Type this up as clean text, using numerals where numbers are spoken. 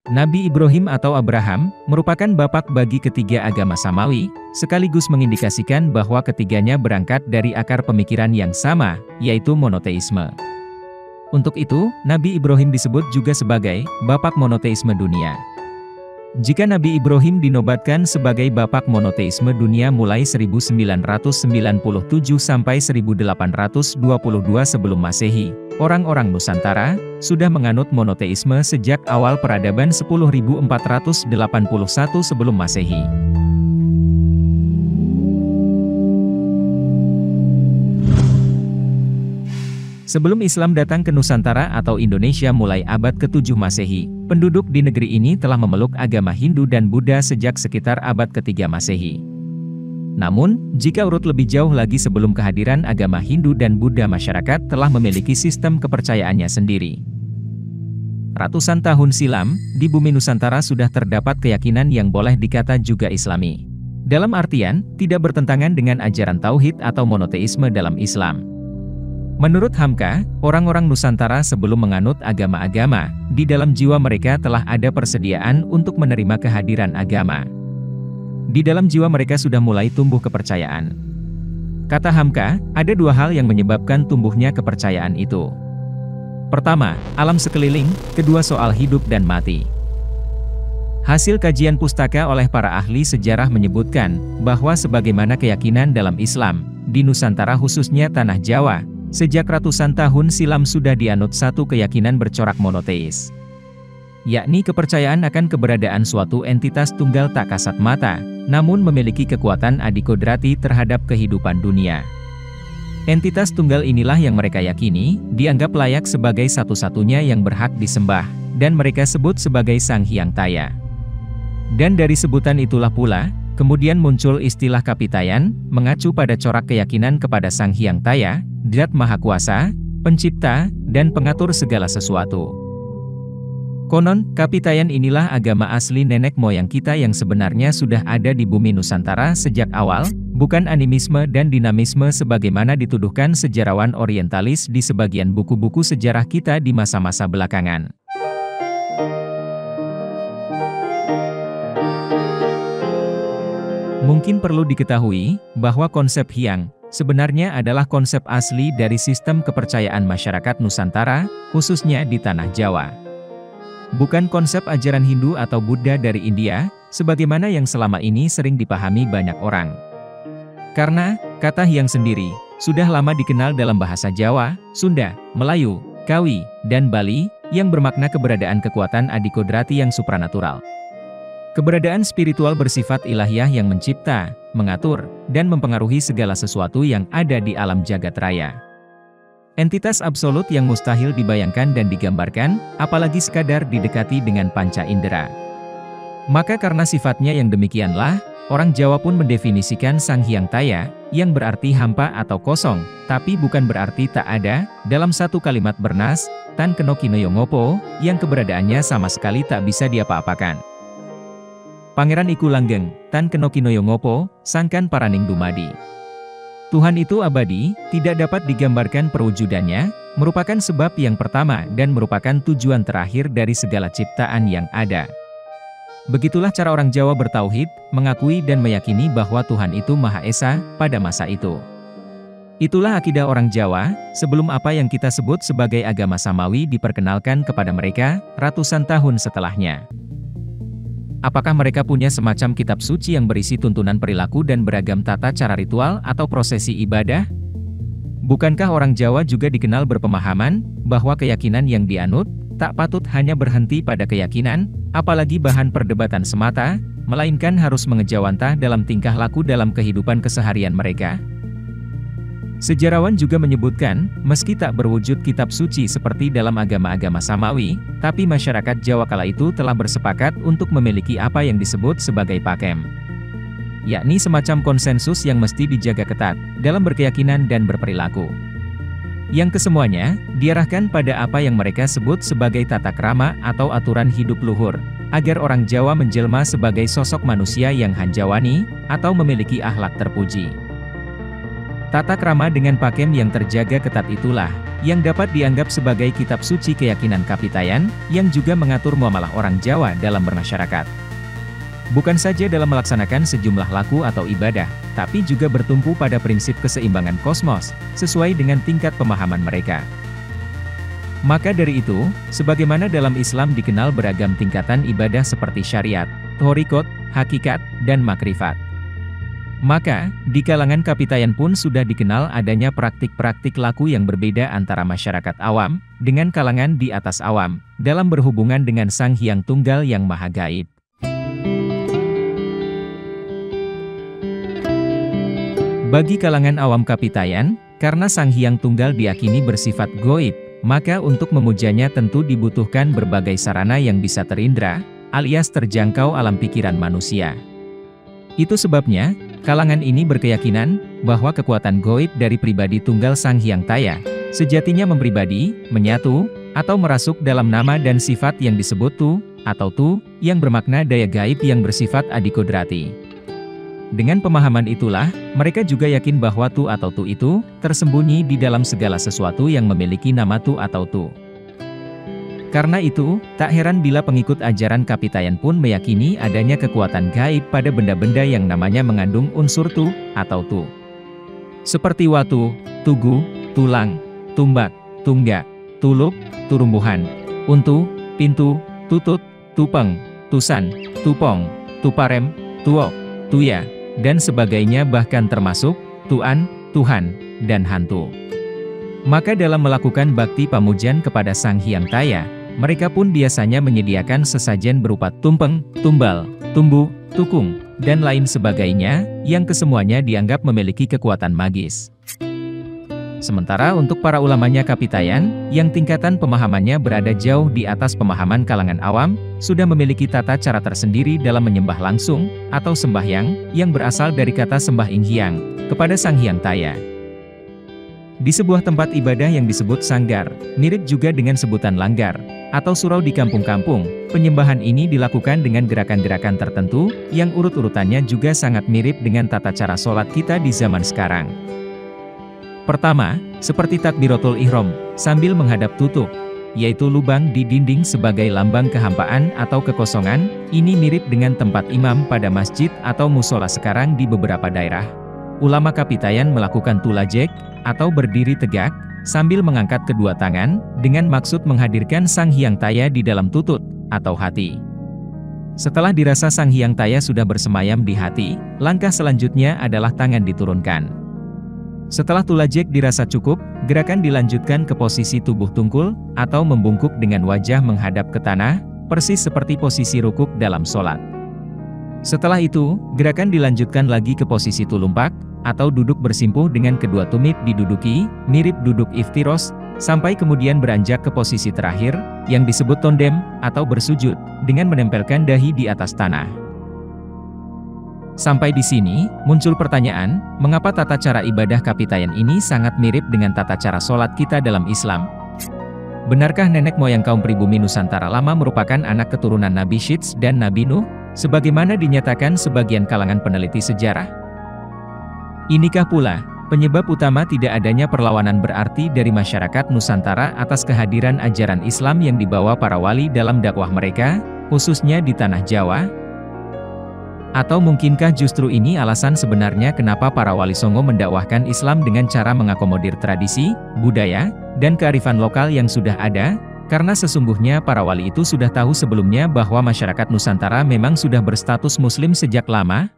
Nabi Ibrahim atau Abraham, merupakan bapak bagi ketiga agama Samawi, sekaligus mengindikasikan bahwa ketiganya berangkat dari akar pemikiran yang sama, yaitu monoteisme. Untuk itu, Nabi Ibrahim disebut juga sebagai bapak monoteisme dunia. Jika Nabi Ibrahim dinobatkan sebagai bapak monoteisme dunia mulai 1997 sampai 1822 sebelum Masehi, orang-orang Nusantara sudah menganut monoteisme sejak awal peradaban 10.481 sebelum Masehi. Sebelum Islam datang ke Nusantara atau Indonesia mulai abad ke-7 Masehi, penduduk di negeri ini telah memeluk agama Hindu dan Buddha sejak sekitar abad ke-3 Masehi. Namun, jika urut lebih jauh lagi sebelum kehadiran agama Hindu dan Buddha, masyarakat telah memiliki sistem kepercayaannya sendiri. Ratusan tahun silam, di bumi Nusantara sudah terdapat keyakinan yang boleh dikata juga Islami. Dalam artian, tidak bertentangan dengan ajaran tauhid atau monoteisme dalam Islam. Menurut Hamka, orang-orang Nusantara sebelum menganut agama-agama, di dalam jiwa mereka telah ada persediaan untuk menerima kehadiran agama. Di dalam jiwa mereka sudah mulai tumbuh kepercayaan. Kata Hamka, ada dua hal yang menyebabkan tumbuhnya kepercayaan itu. Pertama, alam sekeliling, kedua soal hidup dan mati. Hasil kajian pustaka oleh para ahli sejarah menyebutkan, bahwa sebagaimana keyakinan dalam Islam, di Nusantara khususnya Tanah Jawa, sejak ratusan tahun silam sudah dianut satu keyakinan bercorak monoteis, yakni kepercayaan akan keberadaan suatu entitas tunggal tak kasat mata, namun memiliki kekuatan adikodrati terhadap kehidupan dunia. Entitas tunggal inilah yang mereka yakini, dianggap layak sebagai satu-satunya yang berhak disembah, dan mereka sebut sebagai Sang Hyang Taya. Dan dari sebutan itulah pula, kemudian muncul istilah Kapitayan, mengacu pada corak keyakinan kepada Sang Hyang Taya, Zat Maha Kuasa, Pencipta, dan Pengatur segala sesuatu. Konon, Kapitayan inilah agama asli nenek moyang kita yang sebenarnya sudah ada di bumi Nusantara sejak awal, bukan animisme dan dinamisme sebagaimana dituduhkan sejarawan orientalis di sebagian buku-buku sejarah kita di masa-masa belakangan. Mungkin perlu diketahui, bahwa konsep Hyang sebenarnya adalah konsep asli dari sistem kepercayaan masyarakat Nusantara, khususnya di Tanah Jawa. Bukan konsep ajaran Hindu atau Buddha dari India, sebagaimana yang selama ini sering dipahami banyak orang. Karena, kata Hyang sendiri, sudah lama dikenal dalam bahasa Jawa, Sunda, Melayu, Kawi, dan Bali, yang bermakna keberadaan kekuatan adikodrati yang supranatural. Keberadaan spiritual bersifat ilahiyah yang mencipta, mengatur, dan mempengaruhi segala sesuatu yang ada di alam jagat raya. Entitas absolut yang mustahil dibayangkan dan digambarkan, apalagi sekadar didekati dengan panca indera. Maka karena sifatnya yang demikianlah, orang Jawa pun mendefinisikan Sang Hyang Taya, yang berarti hampa atau kosong, tapi bukan berarti tak ada, dalam satu kalimat bernas, Tan Keno Kinoyo Ngopo, yang keberadaannya sama sekali tak bisa diapa-apakan. Pangeran Iku Langgeng, Tan Keno Kinoyo Ngopo, Sangkan Paraning Dumadi. Tuhan itu abadi, tidak dapat digambarkan perwujudannya, merupakan sebab yang pertama dan merupakan tujuan terakhir dari segala ciptaan yang ada. Begitulah cara orang Jawa bertauhid, mengakui dan meyakini bahwa Tuhan itu Maha Esa, pada masa itu. Itulah akidah orang Jawa, sebelum apa yang kita sebut sebagai agama Samawi diperkenalkan kepada mereka, ratusan tahun setelahnya. Apakah mereka punya semacam kitab suci yang berisi tuntunan perilaku dan beragam tata cara ritual atau prosesi ibadah? Bukankah orang Jawa juga dikenal berpemahaman, bahwa keyakinan yang dianut, tak patut hanya berhenti pada keyakinan, apalagi bahan perdebatan semata, melainkan harus mengejawantah dalam tingkah laku dalam kehidupan keseharian mereka? Sejarawan juga menyebutkan, meski tak berwujud kitab suci seperti dalam agama-agama Samawi, tapi masyarakat Jawa kala itu telah bersepakat untuk memiliki apa yang disebut sebagai pakem. Yakni semacam konsensus yang mesti dijaga ketat, dalam berkeyakinan dan berperilaku. Yang kesemuanya, diarahkan pada apa yang mereka sebut sebagai tata krama atau aturan hidup luhur, agar orang Jawa menjelma sebagai sosok manusia yang hanjawani, atau memiliki akhlak terpuji. Tata krama dengan pakem yang terjaga ketat itulah, yang dapat dianggap sebagai kitab suci keyakinan Kapitayan, yang juga mengatur muamalah orang Jawa dalam bermasyarakat. Bukan saja dalam melaksanakan sejumlah laku atau ibadah, tapi juga bertumpu pada prinsip keseimbangan kosmos, sesuai dengan tingkat pemahaman mereka. Maka dari itu, sebagaimana dalam Islam dikenal beragam tingkatan ibadah seperti syariat, thorikot, hakikat, dan makrifat. Maka, di kalangan Kapitayan pun sudah dikenal adanya praktik-praktik laku yang berbeda antara masyarakat awam, dengan kalangan di atas awam, dalam berhubungan dengan Sang Hyang Tunggal yang Maha Gaib. Bagi kalangan awam Kapitayan, karena Sang Hyang Tunggal diyakini bersifat goib, maka untuk memujanya tentu dibutuhkan berbagai sarana yang bisa terindra, alias terjangkau alam pikiran manusia. Itu sebabnya, kalangan ini berkeyakinan bahwa kekuatan goib dari pribadi tunggal Sang Hyang Taya sejatinya mempribadi, menyatu, atau merasuk dalam nama dan sifat yang disebut Tu, atau Tu, yang bermakna daya gaib yang bersifat adikodrati. Dengan pemahaman itulah, mereka juga yakin bahwa Tu atau Tu itu tersembunyi di dalam segala sesuatu yang memiliki nama Tu atau Tu. Karena itu, tak heran bila pengikut ajaran Kapitayan pun meyakini adanya kekuatan gaib pada benda-benda yang namanya mengandung unsur Tu, atau Tu. Seperti watu, tugu, tulang, tumbak, tunggak, tulup, turumbuhan, untu, pintu, tutut, tupeng, tusan, tupong, tuparem, tuok, tuya, dan sebagainya bahkan termasuk Tuan, Tuhan, dan hantu. Maka dalam melakukan bakti pamujan kepada Sang Hyang Taya, mereka pun biasanya menyediakan sesajen berupa tumpeng, tumbal, tumbu, tukung, dan lain sebagainya, yang kesemuanya dianggap memiliki kekuatan magis. Sementara untuk para ulamanya Kapitayan, yang tingkatan pemahamannya berada jauh di atas pemahaman kalangan awam, sudah memiliki tata cara tersendiri dalam menyembah langsung, atau sembahyang, yang berasal dari kata sembah ing hyang, kepada Sang Hyang Taya. Di sebuah tempat ibadah yang disebut sanggar, mirip juga dengan sebutan langgar, atau surau di kampung-kampung, penyembahan ini dilakukan dengan gerakan-gerakan tertentu, yang urut-urutannya juga sangat mirip dengan tata cara sholat kita di zaman sekarang. Pertama, seperti takbiratul ihram, sambil menghadap tutup, yaitu lubang di dinding sebagai lambang kehampaan atau kekosongan, ini mirip dengan tempat imam pada masjid atau musola sekarang di beberapa daerah. Ulama Kapitayan melakukan tulajek, atau berdiri tegak, sambil mengangkat kedua tangan, dengan maksud menghadirkan Sang Hyang Taya di dalam tutut, atau hati. Setelah dirasa Sang Hyang Taya sudah bersemayam di hati, langkah selanjutnya adalah tangan diturunkan. Setelah tulajek dirasa cukup, gerakan dilanjutkan ke posisi tubuh tungkul, atau membungkuk dengan wajah menghadap ke tanah, persis seperti posisi rukuk dalam sholat. Setelah itu, gerakan dilanjutkan lagi ke posisi tulumpak, atau duduk bersimpuh dengan kedua tumit diduduki, mirip duduk iftiros, sampai kemudian beranjak ke posisi terakhir, yang disebut tondem, atau bersujud, dengan menempelkan dahi di atas tanah. Sampai di sini, muncul pertanyaan, mengapa tata cara ibadah Kapitayan ini sangat mirip dengan tata cara sholat kita dalam Islam? Benarkah nenek moyang kaum pribumi Nusantara lama merupakan anak keturunan Nabi Syits dan Nabi Nuh, sebagaimana dinyatakan sebagian kalangan peneliti sejarah? Inikah pula penyebab utama tidak adanya perlawanan berarti dari masyarakat Nusantara atas kehadiran ajaran Islam yang dibawa para wali dalam dakwah mereka, khususnya di tanah Jawa? Atau mungkinkah justru ini alasan sebenarnya kenapa para wali Songo mendakwahkan Islam dengan cara mengakomodir tradisi, budaya, dan kearifan lokal yang sudah ada? Karena sesungguhnya para wali itu sudah tahu sebelumnya bahwa masyarakat Nusantara memang sudah berstatus Muslim sejak lama,